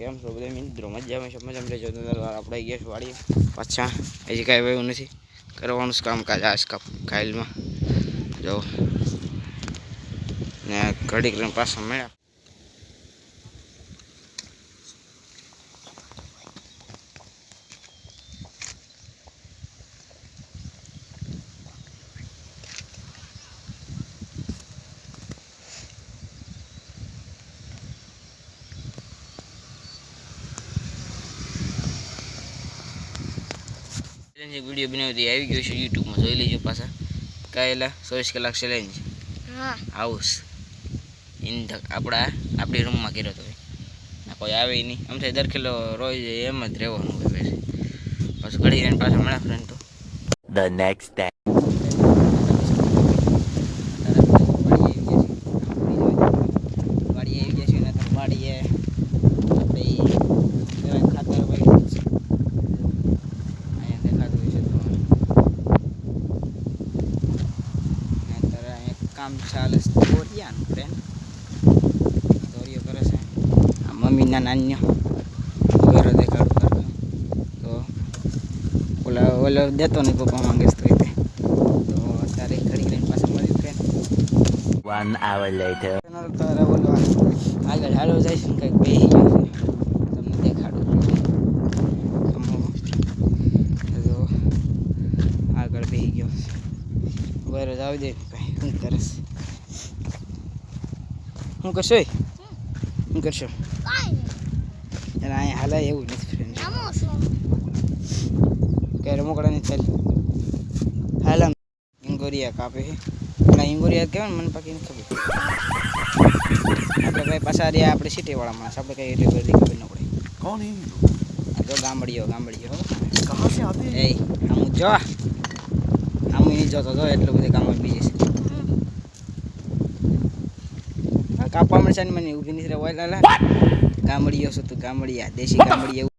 કેમ છો બધા મિત્રો? મજામાં છો? મજામાં રહેજો. આપણે ગયા વાળીએ પાછા હજી કાંઈ એવું નથી કરવાનું કામકાજ આ કાયલમાં જો ને ઘડી કરીને પાછા મળ્યા. वीडियो बनावी आई गयो છે YouTube માં જોઈ લેજો પાછા કાયલા 24 કલાક ચેલેન્જ હાઉસ ઇન આપણી રૂમ માં કર્યો તો ના કોઈ આવે નહીં આમ થાય દર કિલો રોજ એમ જ રહેવાનું હોય બસ ઘડી રહીને પાછા મળ્યા ફ્રેન્ડ તો the next day काम चाले स्टोरिया फ्रेंड स्टोरियो करे से मम्मी ना नान्यो वगैरह देखाड़ू कर तो ओला देतो नहीं पप्पा मांगे तो अत्यारे घड़ी लઈને પાછા મળી ફ્રેન્ડ 1 hour later તારા બોલો આગળ હાલો જાય છે કઈક બેહી ગયો છે તમને દેખાડું તો આગળ બેહી ગયો વગેરે જાવ દે શું કરસ શું કરશો શું કરશો કાંઈ અહીં હાલાય એવું નથી ફ્રેન્ડ કે રમકડા નહીં ચાલ હાલા ઇંગોરિયા કાપે છે પણ ઇંગોરિયા કહેવાય ને મને પાકી નથી ખબર આપણે કઈ પાછા રહ્યા આપણે સિટીવાળા માણસ આપણે કઈ એટલી બધી ખબર ન પડે કોણ જો ગામડીઓ કહા સે આતે એ આમ જો આમ નહીં જોતો જો એટલું બધું કામ બીજે છે કાપવા મળશે ને મને ઊભી નથી રહેવાય લાલા ગામડીઓ છું તું ગામડિયા દેશી ગામડીઓ